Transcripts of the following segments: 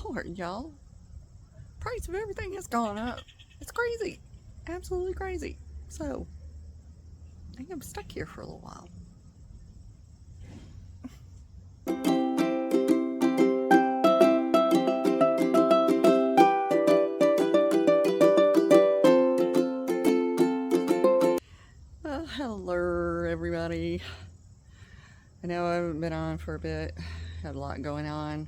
Lord, y'all. Price of everything has gone up. It's crazy. Absolutely crazy. So, I think I'm stuck here for a little while. Well, hello, everybody. I know I haven't been on for a bit. Had a lot going on.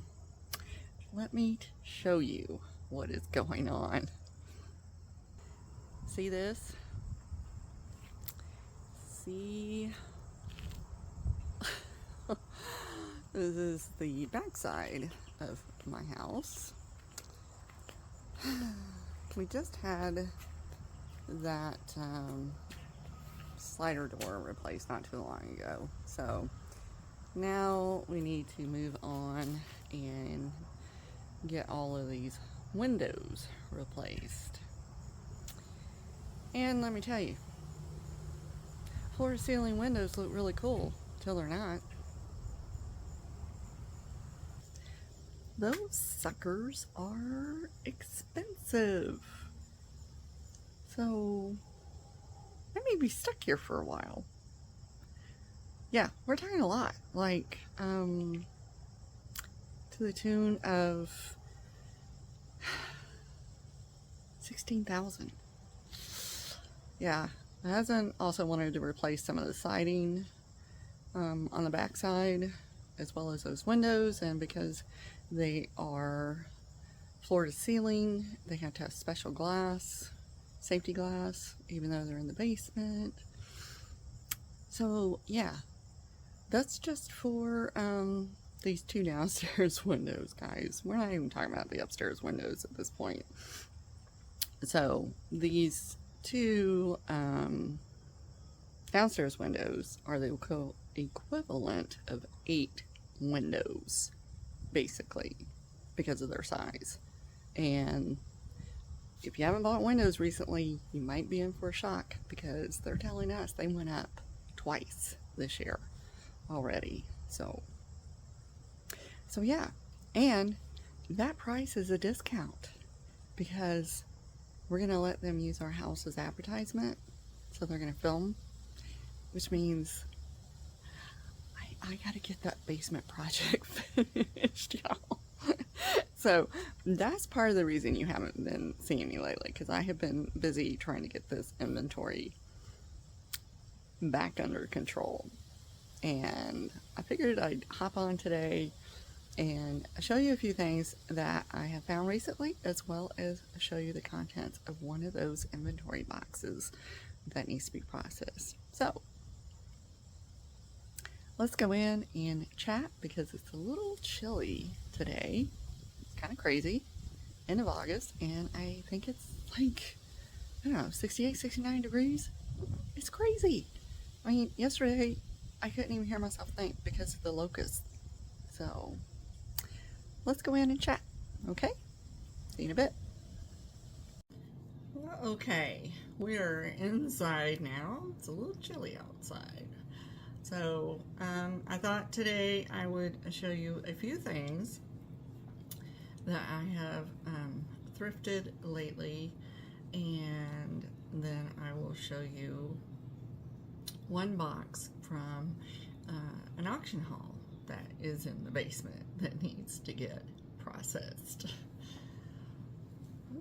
Let me show you what is going on. See this? See? This is the backside of my house. We just had that slider door replaced not too long ago. So now we need to move on and get all of these windows replaced. And let me tell you, floor to ceiling windows look really cool till they're not. Those suckers are expensive. So I may be stuck here for a while. Yeah, we're talking a lot. Like, to the tune of 16,000. Yeah, my husband also wanted to replace some of the siding on the backside, as well as those windows, and because they are floor to ceiling, they have to have special glass, safety glass, even though they're in the basement. So yeah, that's just for these two downstairs windows, guys. We're not even talking about the upstairs windows at this point. So these two downstairs windows are the equivalent of 8 windows, basically, because of their size. And if you haven't bought windows recently, you might be in for a shock, because they're telling us they went up twice this year already. So yeah, and that price is a discount, because we're going to let them use our house as advertisement. So they're going to film, which means I got to get that basement project finished, y'all. So that's part of the reason you haven't been seeing me lately, because I have been busy trying to get this inventory back under control. And I figured I'd hop on today and show you a few things that I have found recently, as well as show you the contents of one of those inventory boxes that needs to be processed. So let's go in and chat, because it's a little chilly today. It's kind of crazy, end of August, and I think it's like, I don't know, 68, 69 degrees. It's crazy. I mean, yesterday I couldn't even hear myself think because of the locusts. So let's go in and chat, okay? See you in a bit. Well, okay, we are inside now. It's a little chilly outside. So I thought today I would show you a few things that I have thrifted lately, and then I will show you one box from an auction haul that is in the basement that needs to get processed.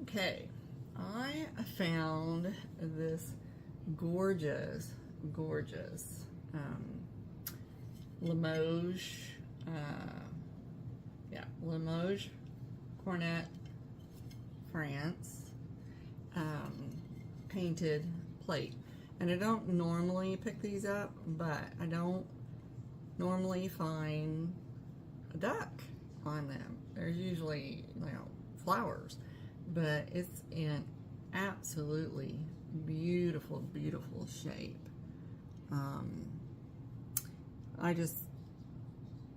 Okay, I found this gorgeous Limoges, Limoges Cornet France painted plate. And I don't normally pick these up, but I don't normally find a duck on them. There's usually, flowers, but it's in absolutely beautiful shape. I just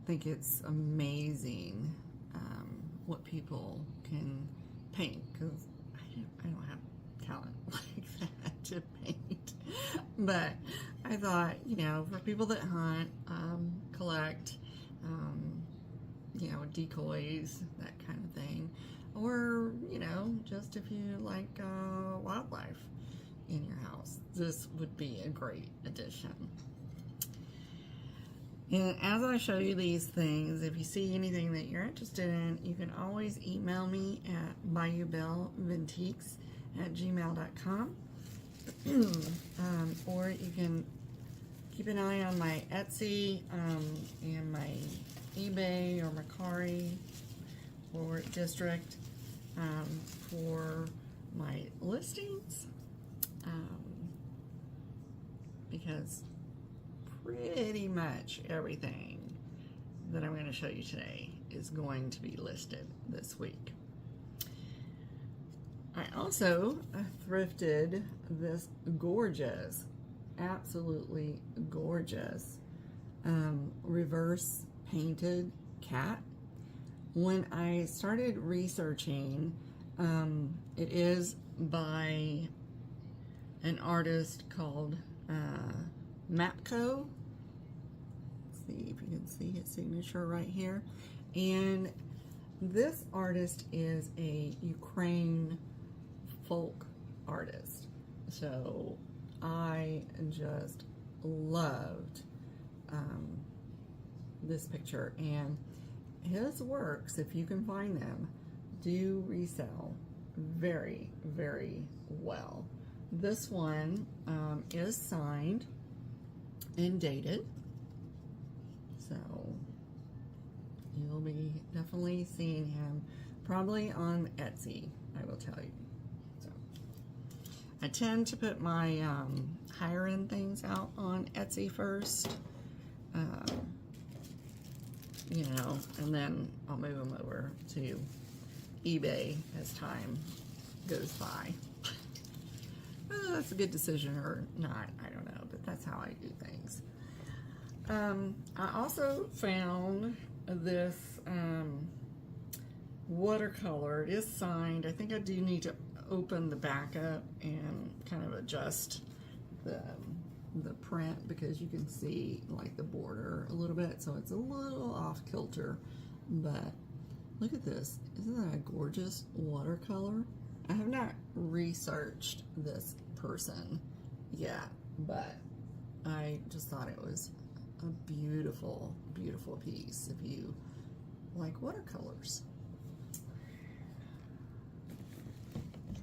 think it's amazing what people can paint, because I don't have talent like that to paint. But I thought, for people that hunt, collect, decoys, that kind of thing, or, you know, just if you like wildlife in your house, this would be a great addition. And as I show you these things, if you see anything that you're interested in, you can always email me at bayoubellevantiques@gmail.com. Or you can keep an eye on my Etsy and my eBay or Mercari or District for my listings, because pretty much everything that I'm going to show you today is going to be listed this week. I also thrifted this gorgeous, absolutely gorgeous reverse painted cat. When I started researching, it is by an artist called Mapco. Let's see if you can see his signature right here. And this artist is a Ukraine folk artist. So I just loved this picture, and his works, if you can find them, do resell very, very well. This one is signed and dated, so you'll be definitely seeing him probably on Etsy, I will tell you. So I tend to put my higher end things out on Etsy first, you know, and then I'll move them over to eBay as time goes by. Whether that's a good decision or not, I don't know, but that's how I do things. I also found this watercolor. It is signed. I think I do need to open the back up and kind of adjust the print, because you can see like the border a little bit, so it's a little off kilter. But look at this. Isn't that a gorgeous watercolor? I have not researched this person yet, but I just thought it was a beautiful, beautiful piece if you like watercolors.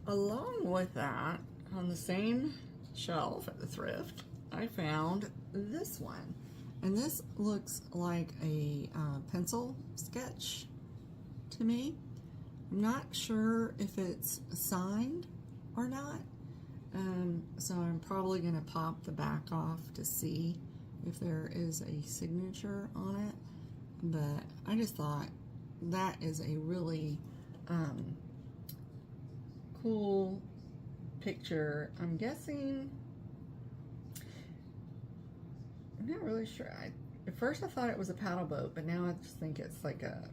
Along with that, on the same shelf at the thrift, I found this one. And this looks like a pencil sketch to me. I'm not sure if it's signed or not, so I'm probably going to pop the back off to see if there is a signature on it. But I just thought that is a really cool picture. I'm guessing, I'm not really sure. At first I thought it was a paddle boat, but now I just think it's like a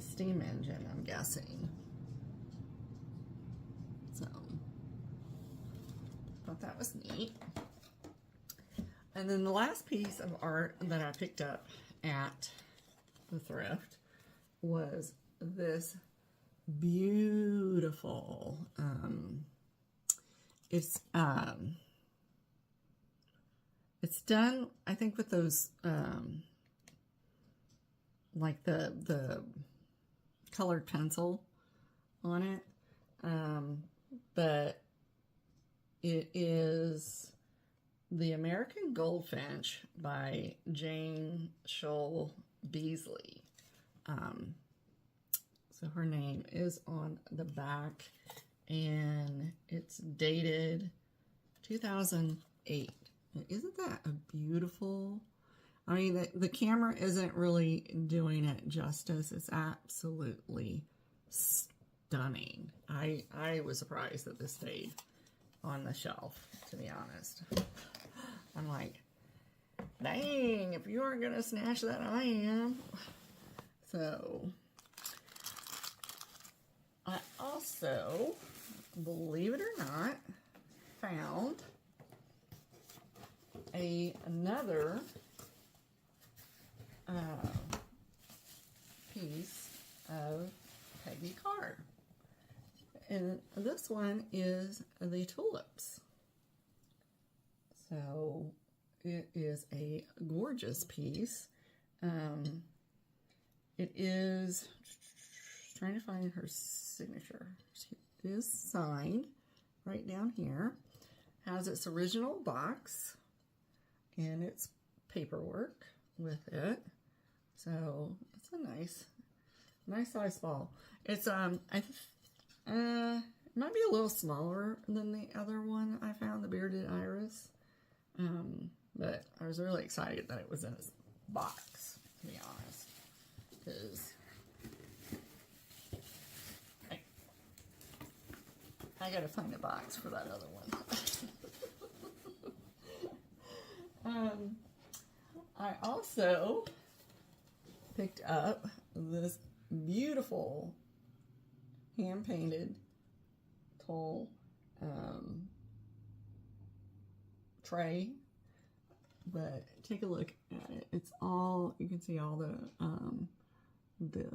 steam engine, I'm guessing. So, thought that was neat. And then the last piece of art that I picked up at the thrift was this beautiful, it's done, I think, with those, like the colored pencil on it, but it is The American Goldfinch by Jane Scholl Beasley. So her name is on the back, and it's dated 2008. Isn't that a beautiful? I mean, the camera isn't really doing it justice. It's absolutely stunning. I was surprised that this stayed on the shelf, to be honest. I'm like, dang, if you aren't going to snatch that, I am. So, I also, believe it or not, found another piece And this one is the tulips. So it is a gorgeous piece. It is, trying to find her signature. She is signed right down here. Has its original box and its paperwork with it. So it's a nice size ball. It's it might be a little smaller than the other one I found, the Bearded Iris. But I was really excited that it was in this box, to be honest, because I gotta find a box for that other one. I also picked up this beautiful hand-painted coal tray, but take a look at it. It's all, you can see all the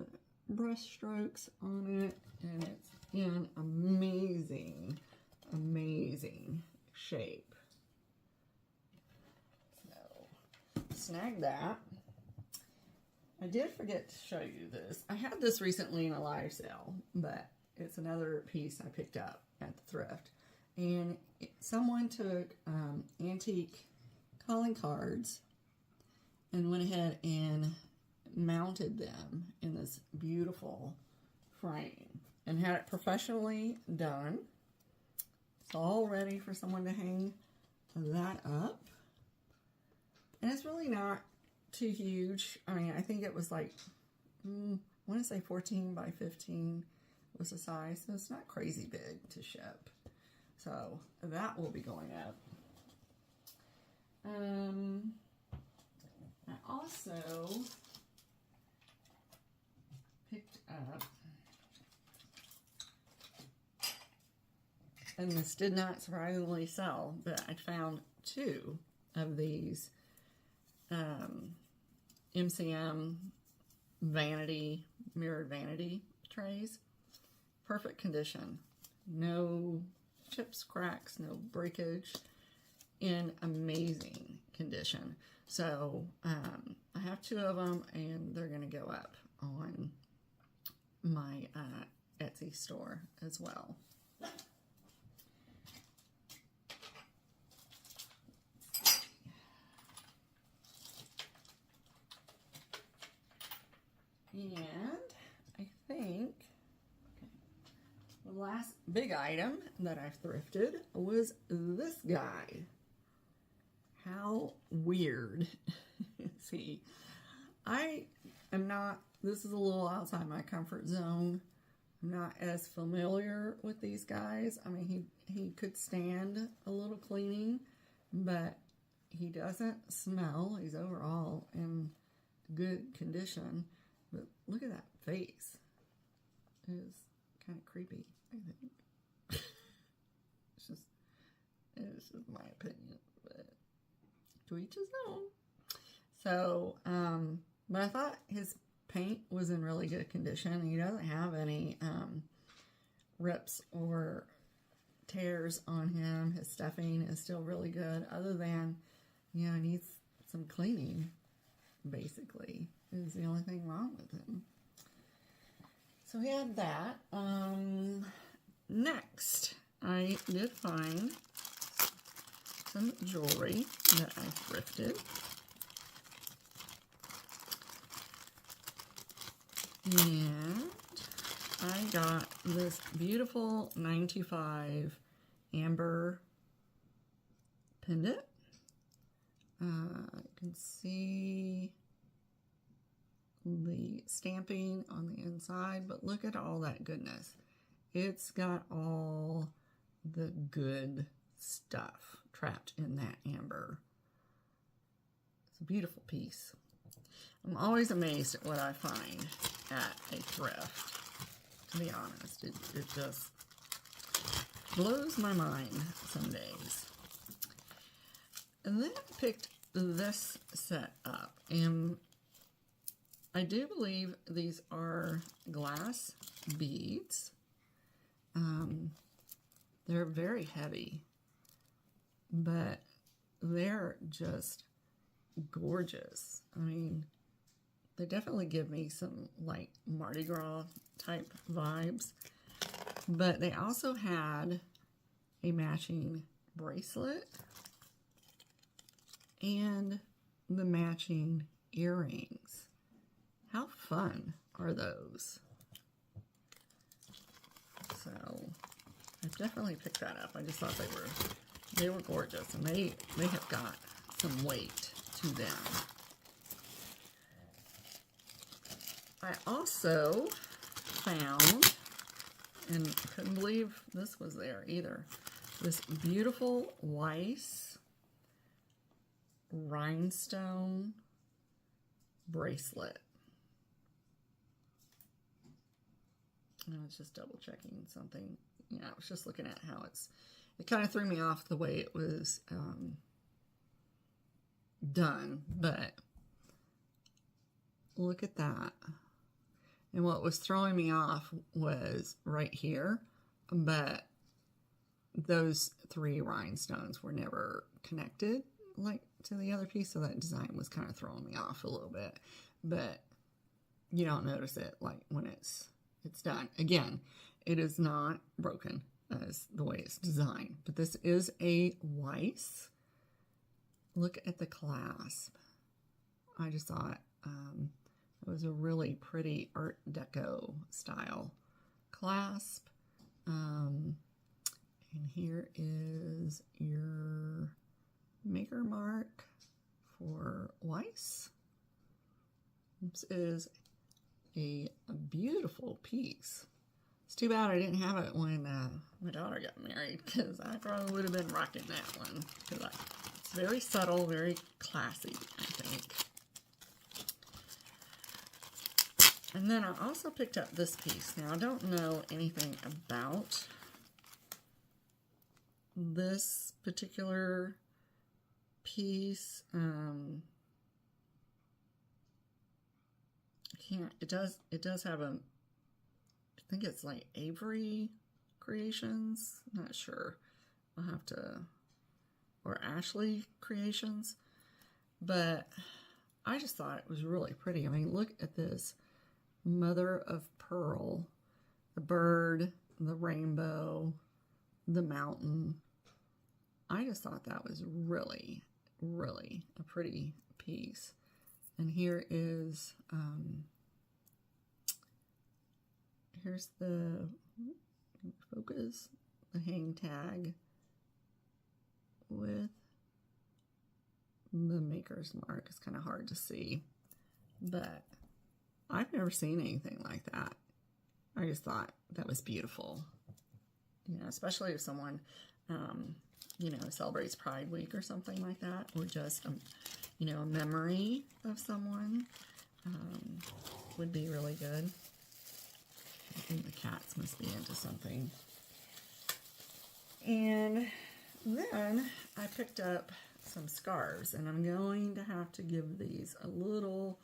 brush strokes on it, and it's in amazing shape. So snag that. I did forget to show you this. I had this recently in a live sale, but it's another piece I picked up at the thrift. And someone took antique calling cards and went ahead and mounted them in this beautiful frame and had it professionally done. It's all ready for someone to hang that up. And it's really not too huge. I mean, I think it was like, I want to say 14 by 15 was the size. So it's not crazy big to ship. So that will be going up. I also picked up, and this did not surprisingly sell, but I found 2 of these MCM vanity, mirrored vanity trays. Perfect condition. No chips, cracks, no breakage. In amazing condition. So I have 2 of them, and they're going to go up on my Etsy store as well. And I think the last big item that I've thrifted was this guy. How weird is he? I am not, this is a little outside my comfort zone. I'm not as familiar with these guys. I mean, he could stand a little cleaning, but he doesn't smell. He's overall in good condition. But look at that face. It is kind of creepy, I think. It's just my opinion, but to each his own. So, but I thought his paint was in really good condition. He doesn't have any rips or tears on him. His stuffing is still really good, other than, you know, he needs some cleaning, basically, is the only thing wrong with him. So we had that. Next, I did find some jewelry that I thrifted. And I got this beautiful 925 amber pendant. You can see the stamping on the inside, but look at all that goodness. It's got all the good stuff trapped in that amber. It's a beautiful piece. I'm always amazed at what I find at a thrift. To be honest, it just blows my mind some days. And then I picked this set up, and I do believe these are glass beads. they're very heavy, but they're just gorgeous. I mean, they definitely give me some like Mardi Gras type vibes, but they also had a matching bracelet and the matching earrings. How fun are those? So I definitely picked that up. I just thought they were gorgeous, and they have got some weight to them. I also found, and couldn't believe this was there either, this beautiful Weiss rhinestone bracelet. I was just double checking something. Yeah, I was just looking at how it kind of threw me off the way it was done, but look at that. And what was throwing me off was right here, but those three rhinestones were never connected like to the other piece, so that design was kind of throwing me off a little bit, but you don't notice it like when it's done. Again, it is not broken as the way it's designed, but this is a Weiss. Look at the clasp. I just thought it was a really pretty Art Deco style clasp. And here is your maker mark for Weiss. This is a beautiful piece. It's too bad I didn't have it when my daughter got married, because I probably would have been rocking that one. Because it's very subtle, very classy, I think. And then I also picked up this piece. Now, I don't know anything about this particular piece. It does have a, I think it's like Avery Creations. I'm not sure. I'll have to, or Ashley Creations. But I just thought it was really pretty. I mean, look at this. Mother of pearl, the bird, the rainbow, the mountain. I just thought that was really, really a pretty piece. And here is, here's the focus, the hang tag with the maker's mark. It's kind of hard to see, but I've never seen anything like that. I just thought that was beautiful. You know, especially if someone, you know, celebrates Pride Week or something like that, or just, you know, a memory of someone would be really good. I think the cats must be into something. And then I picked up some scarves, and I'm going to have to give these a little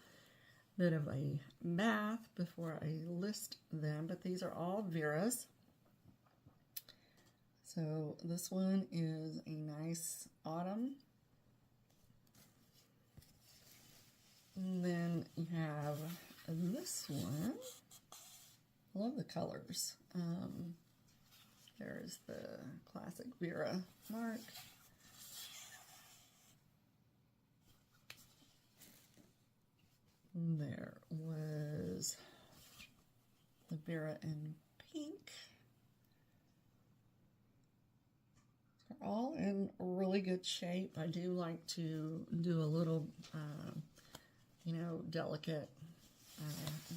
bit of a bath before I list them, but these are all Vera's. So this one is a nice autumn. And then you have this one. I love the colors. There's the classic Vera mark. There was the Vera in pink. They're all in really good shape. I do like to do a little, you know, delicate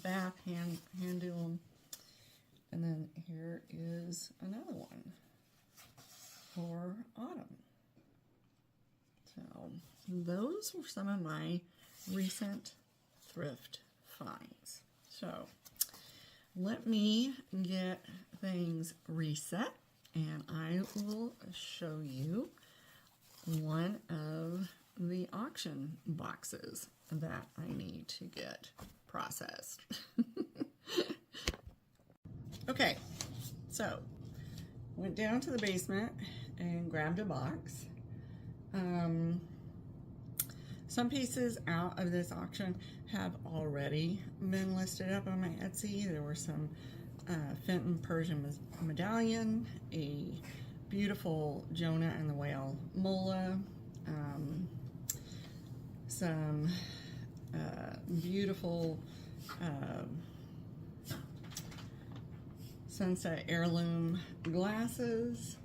bath, hand do them. And then here is another one for autumn. So those were some of my recent thrift finds. So let me get things reset, and I will show you one of the auction boxes that I need to get processed. Okay, so went down to the basement and grabbed a box. Some pieces out of this auction have already been listed up on my Etsy. There were some Fenton Persian medallion, a beautiful Jonah and the Whale mola, some beautiful sunset heirloom glasses.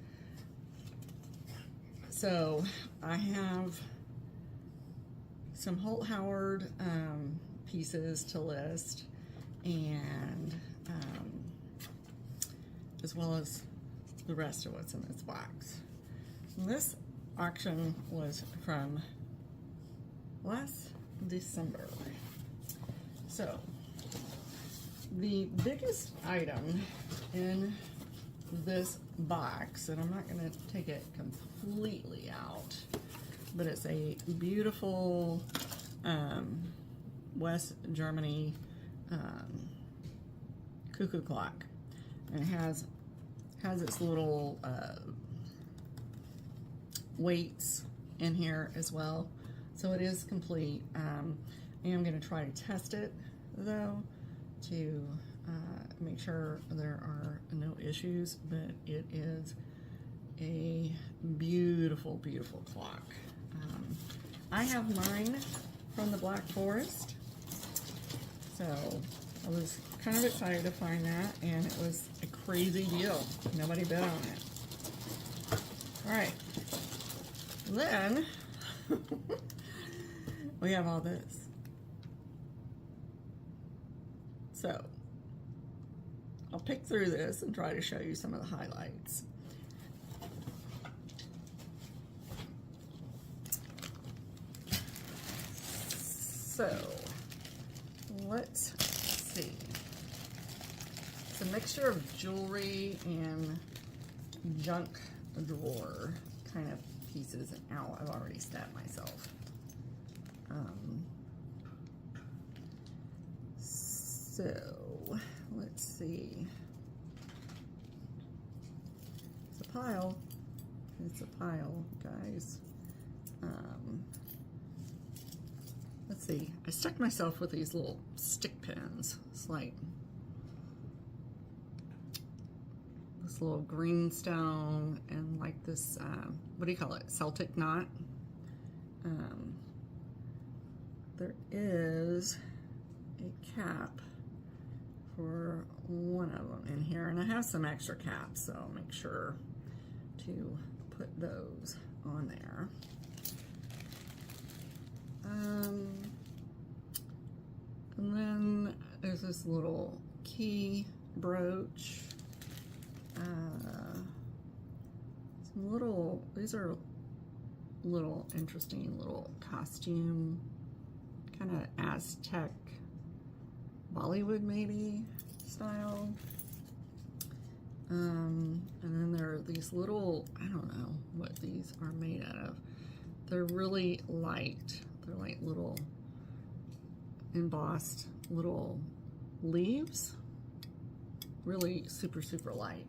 So I have some Holt Howard pieces to list, and as well as the rest of what's in this box. This auction was from last December. So the biggest item in this box, and I'm not going to take it completely out, but it's a beautiful West Germany cuckoo clock, and it has its little weights in here as well, so it is complete. I am going to try to test it though to make sure there are no issues, but it is a beautiful, beautiful clock. I have mine from the Black Forest, so I was kind of excited to find that, and it was a crazy deal. Nobody bid on it. All right, then we have all this. So I'll pick through this and try to show you some of the highlights. So let's see. It's a mixture of jewelry and junk drawer kind of pieces. And ow, I've already stabbed myself. So let's see. It's a pile. It's a pile, guys. Let's see. I stuck myself with these little stick pins. It's like this little greenstone and like this, what do you call it? Celtic knot. There is a cap for one of them in here, and I have some extra caps, so I'll make sure to put those on there. And then there's this little key brooch. Some little, these are little interesting little costume, kind of Aztec, Bollywood maybe style. And then there are these little, I don't know what these are made out of. They're really light. They're like little embossed little leaves. Really super, super light.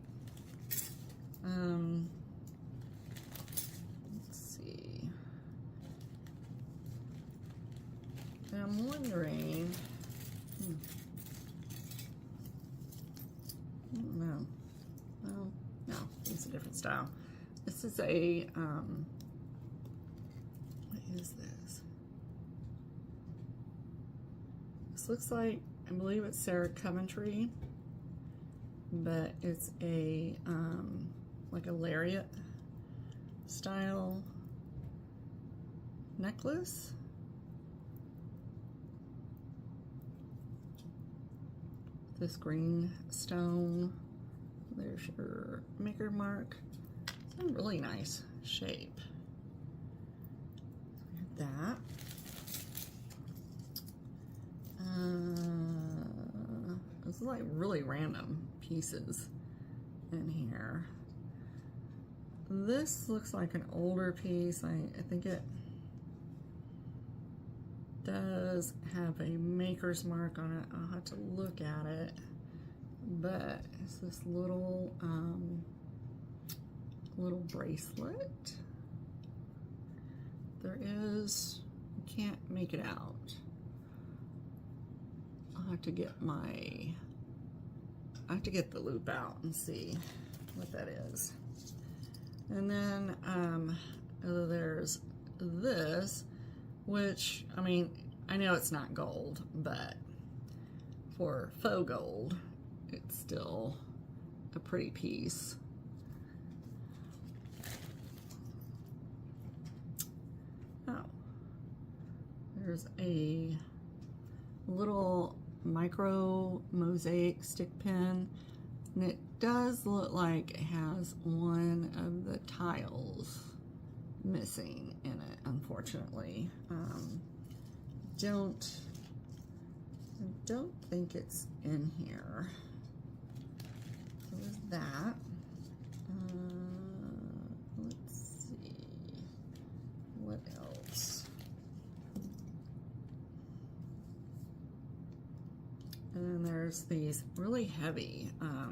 Let's see. And I'm wondering, no, it's a different style. This is a, what is this? This looks like, I believe it's Sarah Coventry, but it's a, like a lariat style necklace. This green stone, there's your maker mark. It's in really nice shape. So we have that. This is like really random pieces in here. This looks like an older piece. I think it does have a maker's mark on it. I'll have to look at it. But it's this little little bracelet. There is, can't make it out. I'll have to get the loop out and see what that is. And then there's this, which, I mean, I know it's not gold, but for faux gold, it's still a pretty piece. Oh, there's a little micro mosaic stick pin, and it does look like it has one of the tiles missing in it, unfortunately. I don't think it's in here. So there's that. Let's see, what else? And then there's these really heavy, I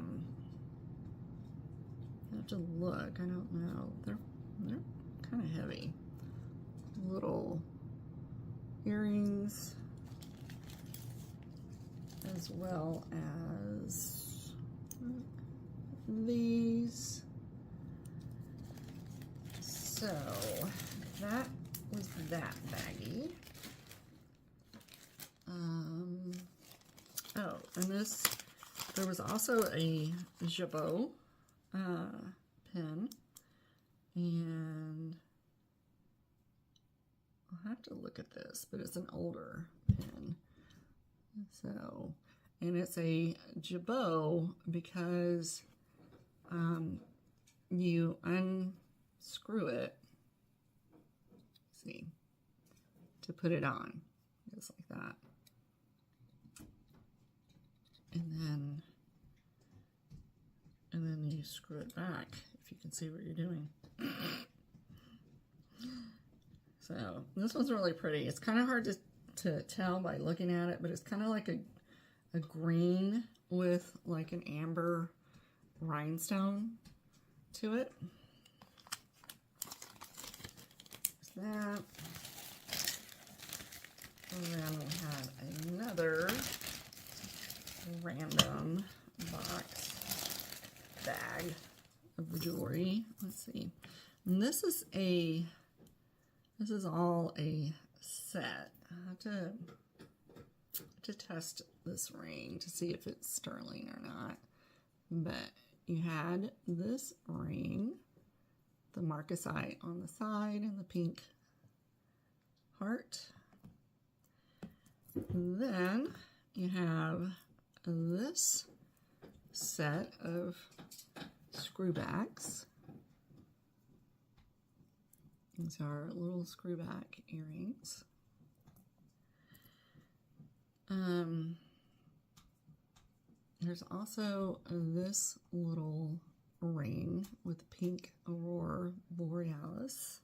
have to look, I don't know, they're kind of heavy. Little earrings, as well as these. So that was that baggie. Oh, and there was also a Jabot pen, and I'll have to look at this, but it's an older pen. So, and it's a Jabot because you unscrew it, see, to put it on, just like that. And then you screw it back, if you can see what you're doing. So this one's really pretty. It's kind of hard to tell by looking at it, but it's kind of like a green with like an amber rhinestone to it. There's that. And then we have another random box bag of jewelry. Let's see. And this is all a set. I have to test this ring to see if it's sterling or not. But you had this ring, the marcasite on the side and the pink heart. Then you have this set of screwbacks. These are little screwback earrings. There's also this little ring with pink aurora borealis.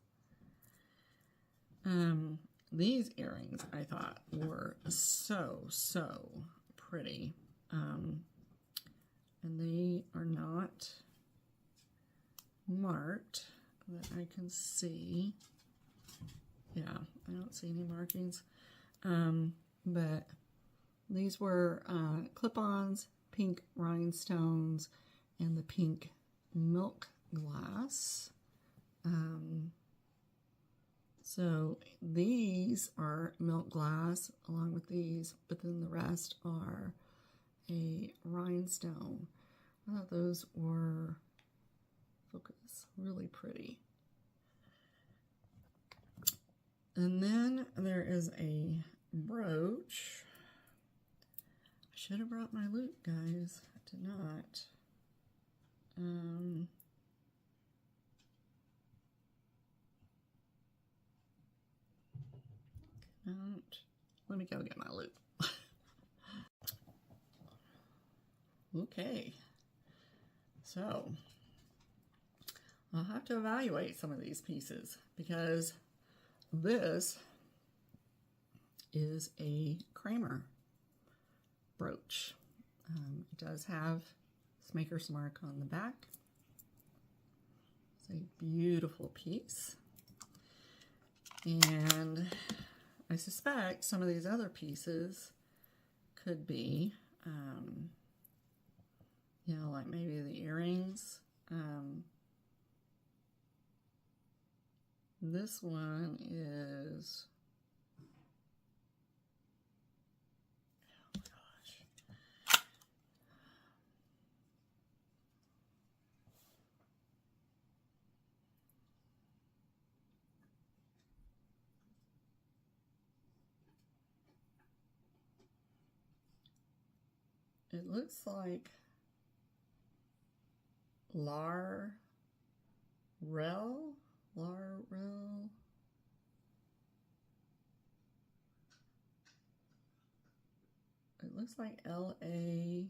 These earrings I thought were so pretty. And they are not marked that I can see. Yeah, I don't see any markings. But these were clip-ons, pink rhinestones, and the pink milk glass. So these are milk glass along with these, but then the rest are a rhinestone. I thought those were, focus, really pretty. And then there is a brooch. I should have brought my loop, guys. I did not. Let me go get my loop. Okay. So, I'll have to evaluate some of these pieces because this is a Kramer brooch. It does have its maker's mark on the back. It's a beautiful piece. And I suspect some of these other pieces could be, you know, like maybe the earrings. This one is, oh gosh. It looks like Larrell. It looks like Larrel.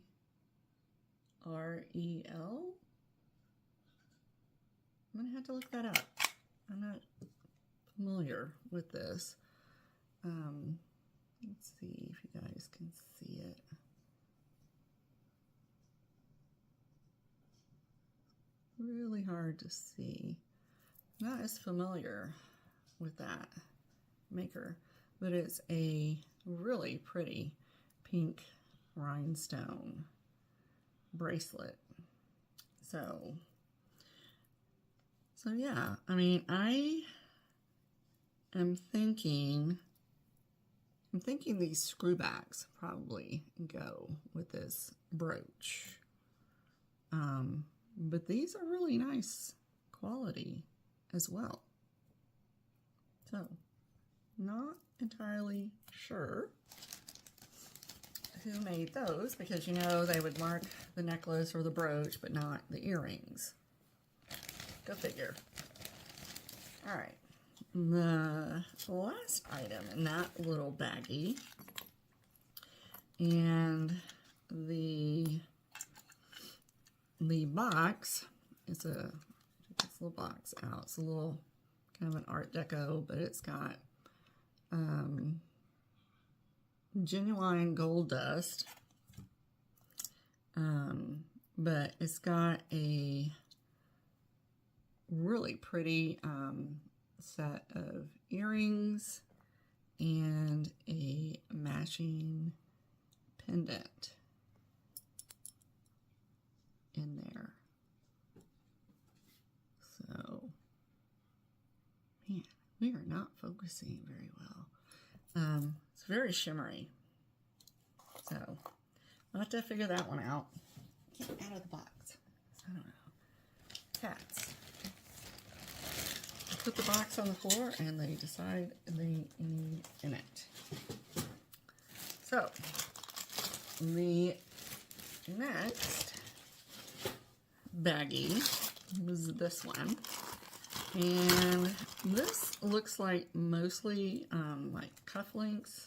I'm gonna have to look that up. I'm not familiar with this. Let's see if you guys can see it. Really hard to see. Not as familiar with that maker, but it's a really pretty pink rhinestone bracelet. So yeah, I mean, I am thinking these screwbacks probably go with this brooch. But these are really nice quality as well. So, not entirely sure who made those, because you know they would mark the necklace or the brooch, but not the earrings. Go figure. All right. The last item in that little baggie, and the box is a, check this little box out. It's a little kind of an Art Deco, but it's got genuine gold dust, but it's got a really pretty set of earrings and a matching pendant in there. So, man, we are not focusing very well. It's very shimmery. So, I'll have to figure that one out. Get out of the box. I don't know. Cats. I put the box on the floor and they decide they need in it. So, the next baggie was this one. And this looks like mostly like cufflinks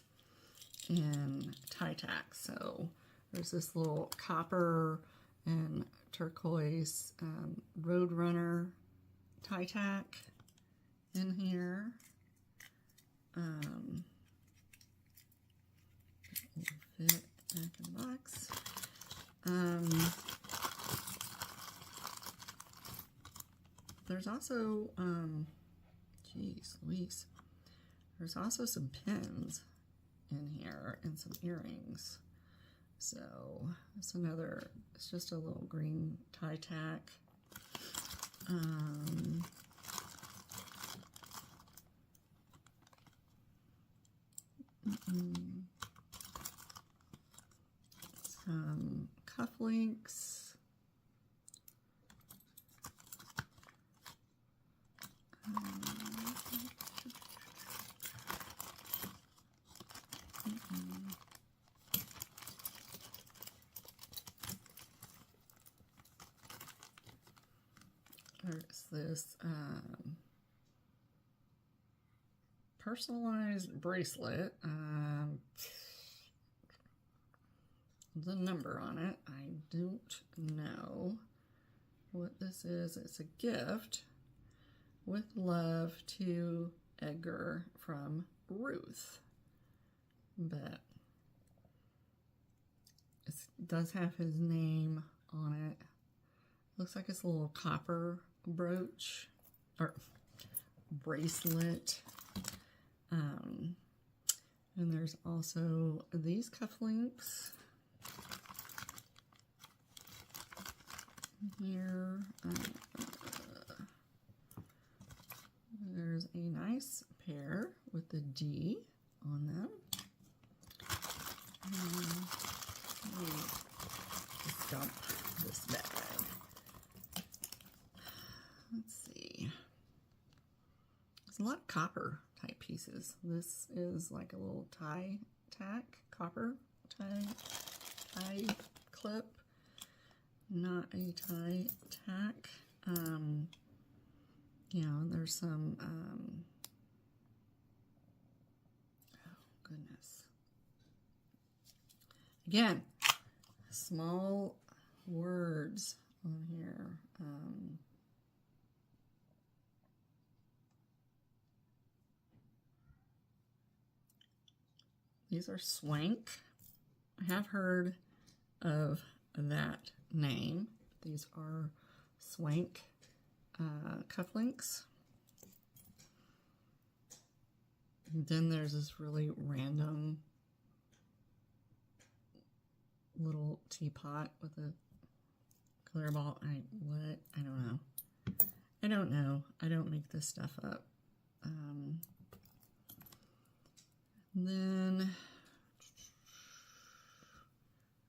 and tie tacks. So there's this little copper and turquoise Roadrunner tie tack in here. It'll fit back in the box. There's also, geez Louise, there's also some pins in here and some earrings. So it's another, it's just a little green tie tack. Some cufflinks. There's this personalized bracelet. The number on it, I don't know what this is. It's a gift with love to Edgar from Ruth, but it does have his name on it. Looks like it's a little copper brooch or bracelet. And there's also these cufflinks here. There's a nice pair with the D on them. Let me dump this bag. Let's see. There's a lot of copper type pieces. This is like a little tie tack, copper tie clip, not a tie tack. Yeah, there's some, oh goodness. Again, small words on here. These are Swank. I have heard of that name. These are Swank cufflinks. And then there's this really random little teapot with a clear ball. I don't know. I don't know. I don't make this stuff up. Then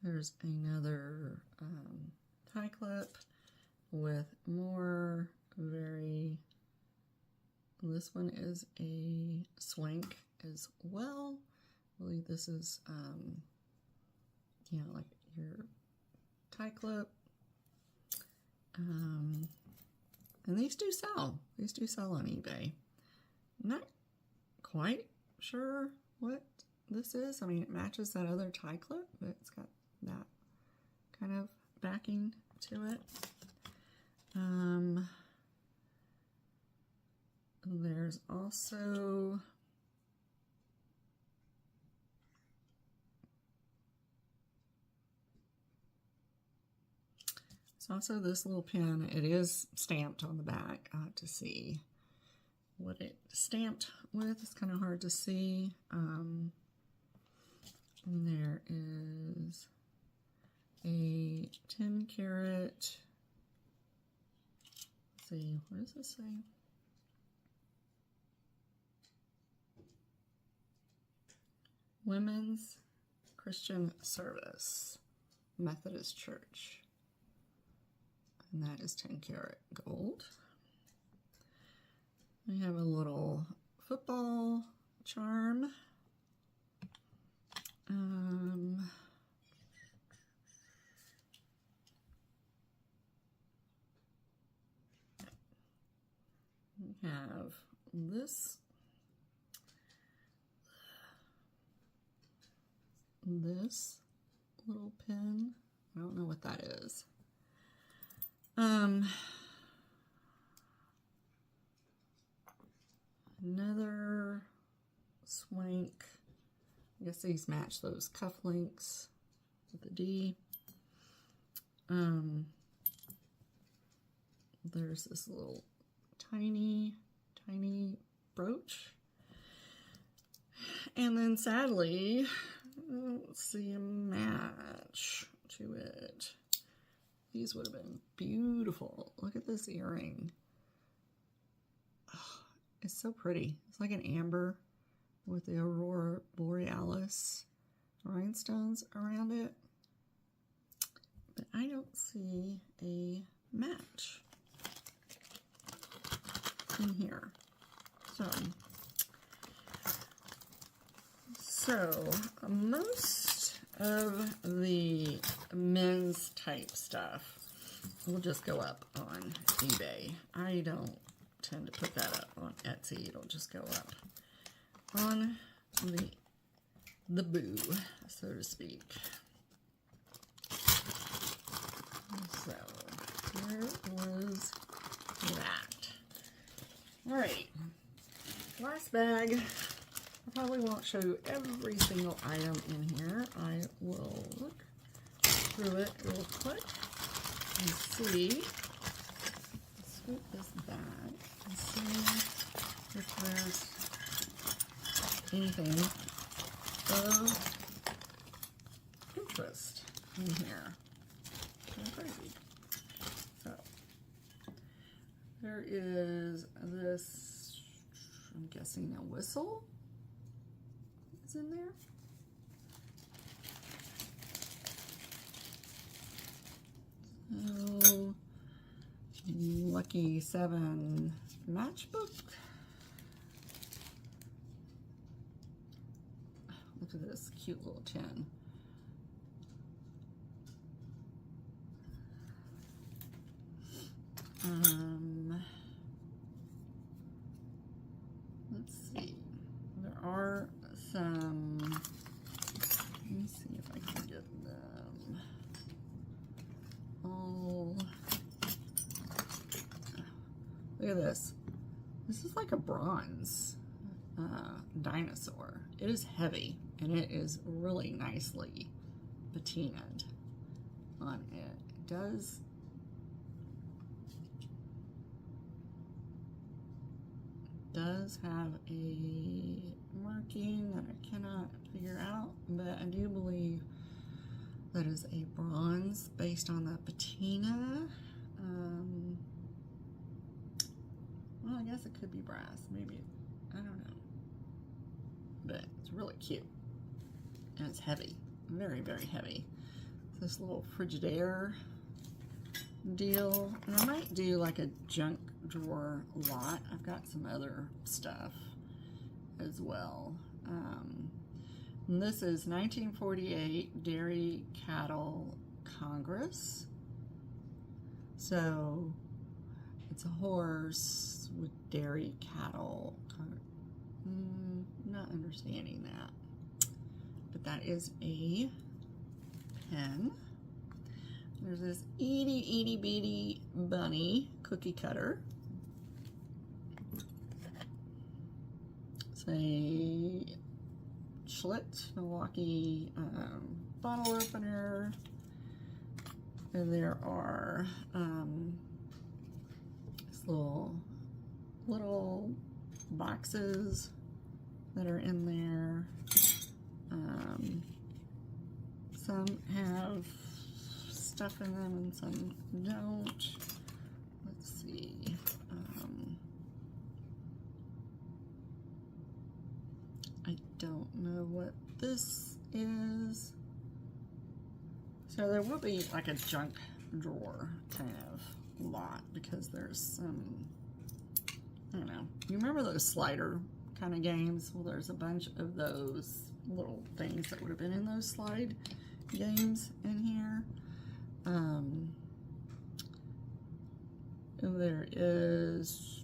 there's another tie clip with more this one is a Swank as well. I believe this is, you know, like your tie clip. And these do sell. These do sell on eBay. Not quite sure what this is. I mean, it matches that other tie clip, but it's got that kind of backing to it. There's also this little pin. It is stamped on the back. I have to see what it's stamped with. It's kind of hard to see. And there is a 10 karat. Let's see, what does this say? Women's Christian Service, Methodist Church. And that is 10 karat gold. We have a little football charm. We have this little pin. I don't know what that is. Another Swank. I guess these match those cufflinks with the D. There's this little tiny brooch. And then sadly, I don't see a match to it. These would have been beautiful. Look at this earring. Oh, it's so pretty. It's like an amber with the Aurora Borealis rhinestones around it. But I don't see a match in here. So most of the men's type stuff will just go up on eBay. I don't tend to put that up on Etsy. It'll just go up on the boo, so to speak. So here was that. All right, last bag. I probably won't show you every single item in here. I will look through it real quick and see. This put this back and see if there's anything of interest in here. Kind of crazy. So there is this, I'm guessing a whistle is in there. So, Lucky 7 matchbook. Look at this cute little tin. Let's see. There are some. Let me see if I can get them all. Look at this. This is like a bronze dinosaur. It is heavy and it is really nicely patinaed on it. It does have a marking that I cannot figure out, but I do believe that is a bronze based on the patina. Well, I guess it could be brass, maybe, I don't know. But it's really cute. And it's heavy, very, very heavy. This little Frigidaire deal. And I might do like a junk drawer lot. I've got some other stuff as well. And this is 1948 Dairy Cattle Congress. So it's a horse with dairy cattle. Not understanding that. But that is a pen. There's this itty bitty bunny cookie cutter. It's a Schlitz Milwaukee bottle opener. And there are these little boxes that are in there. Some have stuff in them and some don't. Let's see. I don't know what this is. So there will be like a junk drawer kind of lot because there's some, I don't know. You remember those slider kind of games? Well, there's a bunch of those little things that would have been in those slide games in here. And there is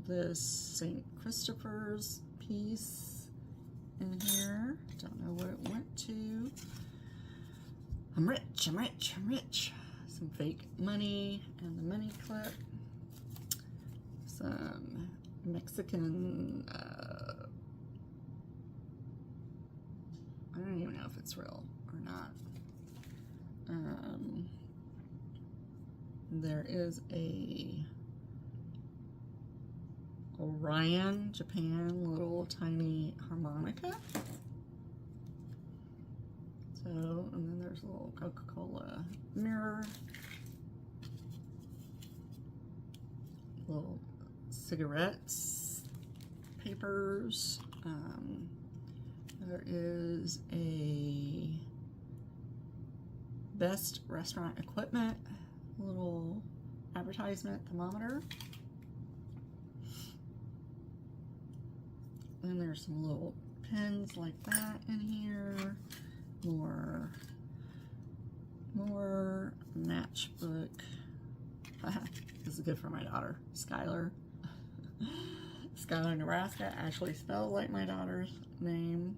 this St. Christopher's piece in here. Don't know what it went to. I'm rich, I'm rich, I'm rich. Some fake money and the money clip. Some Mexican, I don't even know if it's real or not. There is a Orion, Japan, little tiny harmonica. So, and then there's a little Coca-Cola mirror. Little cigarettes, papers. There is a Best Restaurant Equipment, little advertisement thermometer. And there's some little pens like that in here. More matchbook. This is good for my daughter, Skylar. Skylar, Nebraska, actually spelled like my daughter's name.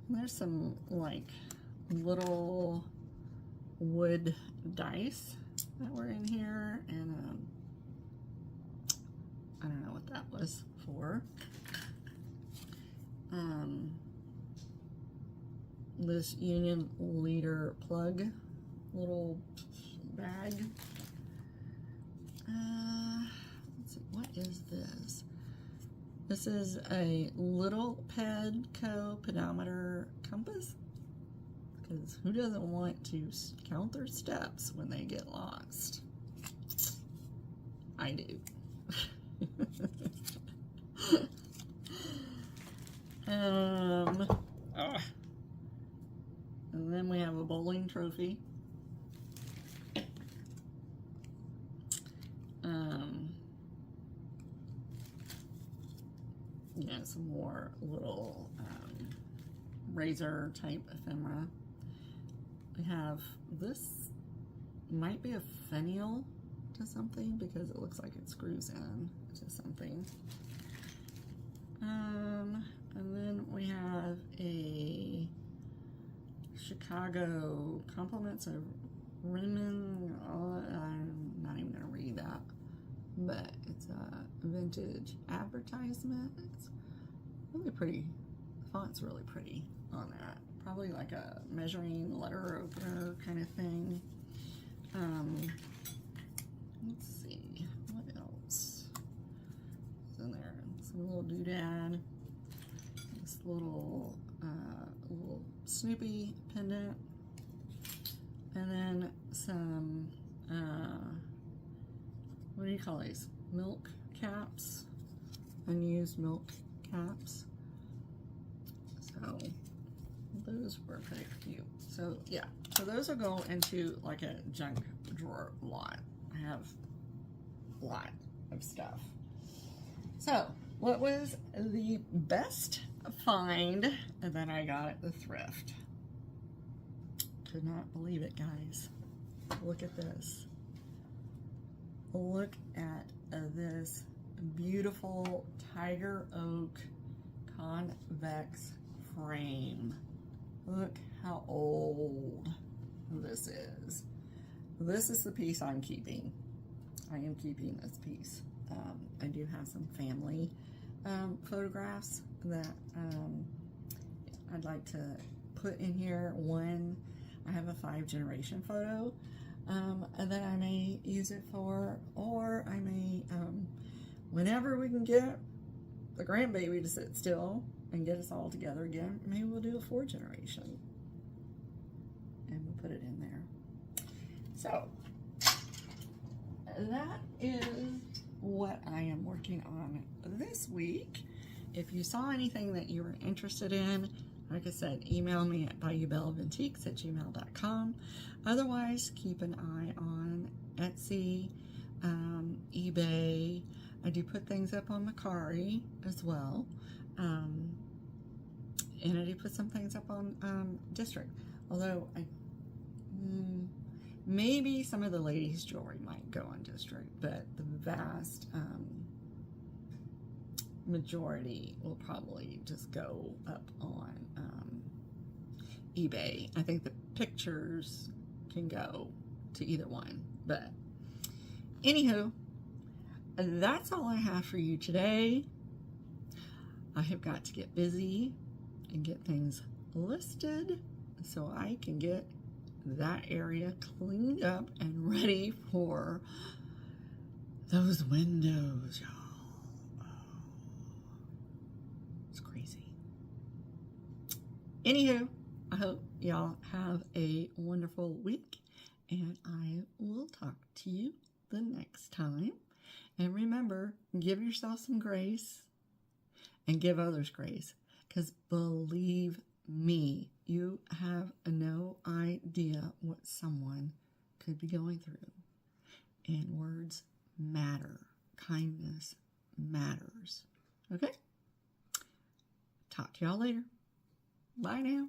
There's some like little wood dice that were in here, and I don't know what that was for. This Union Leader plug little bag. Let's see, what is this? This is a little Pedco pedometer compass. Because who doesn't want to count their steps when they get lost? I do. And then we have a bowling trophy. Yeah, some more little razor type ephemera. We have this, might be a finial to something because it looks like it screws in to something. And then we have a Chicago Compliments of Raymond. I'm not even going to read that, but it's a vintage advertisement. It's really pretty. The font's really pretty on that. Probably like a measuring letter opener kind of thing. Let's see, what else is in there? Some little doodad. This little Snoopy pendant. And then some, what do you call these? Milk caps. Unused milk caps. So those were pretty cute. So yeah, so those will go into like a junk drawer lot. I have a lot of stuff. So what was the best find that I got at the thrift? Could not believe it, guys. Look at this. Look at this beautiful tiger oak convex frame. Look how old this is. This is the piece I'm keeping. I am keeping this piece. I do have some family photographs that I'd like to put in here. One, I have a 5-generation photo that I may use it for, or I may, whenever we can get the grandbaby to sit still and get us all together again, maybe we'll do a 4-generation and we'll put it in there. So that is what I am working on this week. If you saw anything that you were interested in, like I said, email me at bayoubellevantiques@gmail.com. Otherwise, keep an eye on Etsy, eBay. I do put things up on Mercari as well. And I do put some things up on District. Although maybe some of the ladies' jewelry might go on District, but the vast majority will probably just go up on eBay. I think the pictures can go to either one. But anywho, that's all I have for you today. I have got to get busy and get things listed so I can get that area cleaned up and ready for those windows, y'all. Oh, it's crazy. Anywho, I hope y'all have a wonderful week, and I will talk to you the next time. And remember, give yourself some grace and give others grace, because believe me, you have no idea what someone could be going through. And words matter. Kindness matters. Okay? Talk to y'all later. Bye now.